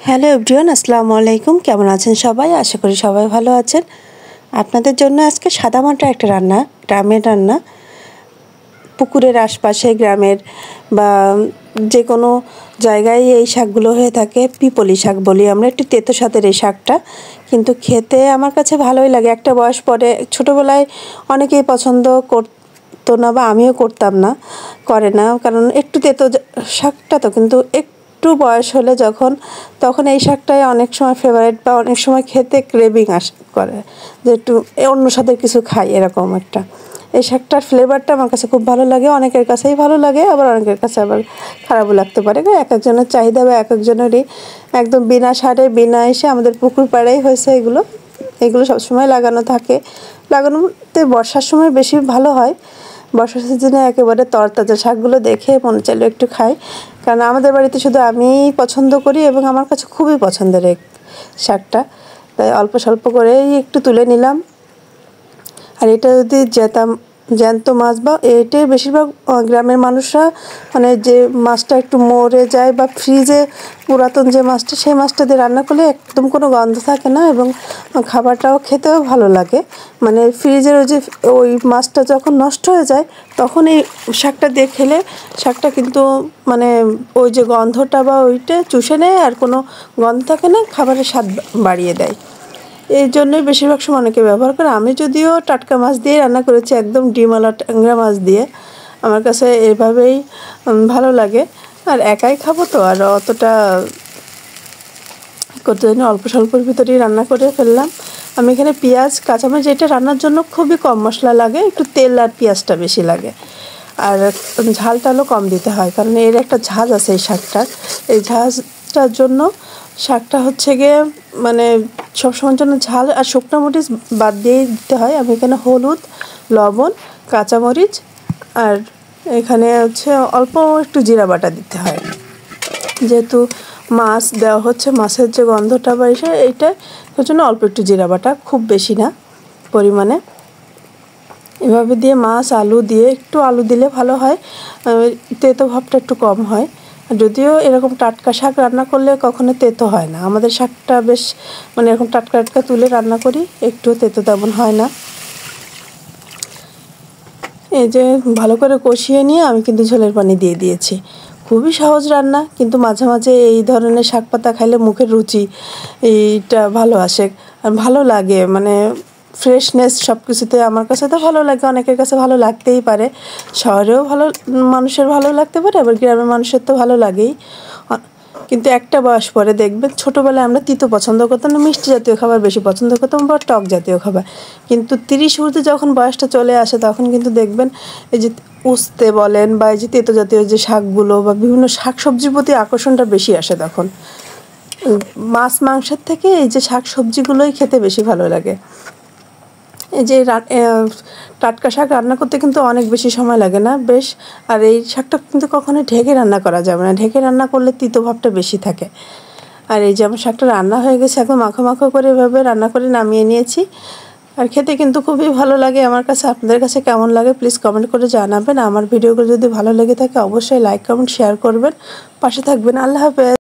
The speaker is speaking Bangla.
হ্যালো এভরিওয়ান, আসসালামু আলাইকুম। কেমন আছেন সবাই? আশা করি সবাই ভালো আছেন। আপনাদের জন্য আজকে সাদামাটা একটা রান্না, গ্রামের রান্না। পুকুরের আশপাশে গ্রামের বা যে কোনো জায়গায় এই শাকগুলো হয়ে থাকে। পিপলি শাক বলি আমরা, একটু তেতো স্বাদের এই শাকটা, কিন্তু খেতে আমার কাছে ভালোই লাগে। একটা বয়স পরে, ছোটোবেলায় অনেকেই পছন্দ করতো না বা আমিও করতাম না, করে না, কারণ একটু তেতো শাকটা তো। কিন্তু একটু বয়স হলে তখন এই শাকটাই অনেক সময় ফেভারিট, বা অনেক সময় খেতে ক্রেভিং করে যে একটু অন্য স্বাদের কিছু খাই, এরকম একটা। এই শাকটার ফ্লেভারটা আমার কাছে খুব ভালো লাগে। অনেকের কাছেই ভালো লাগে, আবার অনেকের কাছে আবার খারাপও লাগতে পারে। এক একজনের চাহিদা বা এক একজনেরই। একদম বিনা সারে বিনা এসে আমাদের পুকুর পাড়েই হয়েছে এগুলো সবসময় লাগানো থাকে। লাগানোতে বর্ষার সময় বেশি ভালো হয়। বর্ষার সিজনে একেবারে তরতাজা শাকগুলো দেখে মনে চাইলো একটু খাই, কারণ আমাদের বাড়িতে শুধু আমিই পছন্দ করি এবং আমার কাছে খুবই পছন্দের এই শাকটা। তাই অল্প স্বল্প করেই একটু তুলে নিলাম। আর এটা যদি জ্যান্ত মাছ, বা এটাই বেশিরভাগ গ্রামের মানুষরা, মানে যে মাছটা একটু মরে যায় বা ফ্রিজে পুরাতন যে মাছটা, সেই মাছটা দিয়ে রান্না করলে একদম কোনো গন্ধ থাকে না এবং খাবারটাও খেতেও ভালো লাগে। মানে ফ্রিজের ওই মাছটা যখন নষ্ট হয়ে যায়, তখন এই শাকটা দিয়ে খেলে শাকটা কিন্তু মানে ওই যে গন্ধটা বা ওইটা চুষে নেয়, আর কোনো গন্ধ থাকে না, খাবারের স্বাদ বাড়িয়ে দেয়। এই জন্যই বেশিরভাগ সময় অনেকে ব্যবহার করে। আমি যদিও টাটকা মাছ দিয়ে রান্না করেছি, একদম ডিমওয়ালা ট্যাংরা মাছ দিয়ে। আমার কাছে এভাবেই ভালো লাগে। আর একাই খাবো তো, আর অতটা করতে জানি, অল্প স্বল্পর ভিতরেই রান্না করে ফেললাম। আমি এখানে পেঁয়াজ কাঁচামরিচ, এটা রান্নার জন্য খুবই কম মশলা লাগে, একটু তেল আর পেঁয়াজটা বেশি লাগে। আর ঝালটালও কম দিতে হয়, কারণ এর একটা ঝাঁজ আছে এই শাকটার। এই ঝাঁজটার জন্য শাকটা হচ্ছে গিয়ে মানে সবসময়ের জন্য ঝাল আর শুকনো মরিচ বাদ দিয়েই দিতে হয়। আমি এখানে হলুদ, লবণ, কাঁচামরিচ, আর এখানে হচ্ছে অল্প একটু জিরা বাটা দিতে হয়, যেহেতু মাছ দেওয়া হচ্ছে, মাছের যে গন্ধটা বাড়ছে এইটার জন্য অল্প একটু জিরা বাটা, খুব বেশি না পরিমাণে। এভাবে দিয়ে মাছ আলু দিয়ে, একটু আলু দিলে ভালো হয়, তেতো ভাবটা একটু কম হয়। যদিও এরকম টাটকা শাক রান্না করলে কখনো তেতো হয় না। আমাদের শাকটা বেশ মানে এরকম টাটকা টাটকা তুলে রান্না করি, একটুও তেতো তেমন হয় না। এই যে ভালো করে কষিয়ে নিয়ে আমি কিন্তু ঝোলের পানি দিয়ে দিয়েছি। খুবই সহজ রান্না, কিন্তু মাঝে মাঝে এই ধরনের শাক পাতা খাইলে মুখের রুচি এইটা ভালো আসে, ভালো লাগে। মানে ফ্রেশনেস সব কিছুতে আমার কাছে তো ভালো লাগে, অনেকের কাছে ভালো লাগতেই পারে। শহরেও মানুষের ভালো লাগতে পারে, আবার গ্রামের মানুষের তো ভালো লাগেই। কিন্তু একটা বয়স পরে দেখবেন, ছোটোবেলায় আমরা তিতো পছন্দ করতাম না, মিষ্টি জাতীয় খাবার বেশি পছন্দ করতাম বা টক জাতীয় খাবার। কিন্তু 30 ঊর্ধ্বে যখন বয়সটা চলে আসে, তখন কিন্তু দেখবেন এই যে উস্তে বলেন বা এই যে তেতো জাতীয় যে শাকগুলো বা বিভিন্ন শাক সবজির প্রতি আকর্ষণটা বেশি আসে। তখন মাছ মাংসের থেকে এই যে শাক সবজিগুলোই খেতে বেশি ভালো লাগে। এই যে টাটকা শাক রান্না করতে কিন্তু অনেক বেশি সময় লাগে না বেশ। আর এই শাকটা কিন্তু কখনোই ঢেকে রান্না করা যাবে না, ঢেকে রান্না করলে তিতো ভাবটা বেশি থাকে। আর এই যে আমার শাকটা রান্না হয়ে গেছে, একদম মাখো মাখো করে এভাবে রান্না করে নামিয়ে নিয়েছি। আর খেতে কিন্তু খুবই ভালো লাগে আমার কাছে। আপনাদের কাছে কেমন লাগে প্লিজ কমেন্ট করে জানাবেন। আমার ভিডিওগুলো যদি ভালো লেগে থাকে অবশ্যই লাইক কমেন্ট শেয়ার করবেন, পাশে থাকবেন। আল্লাহ হাফেজ।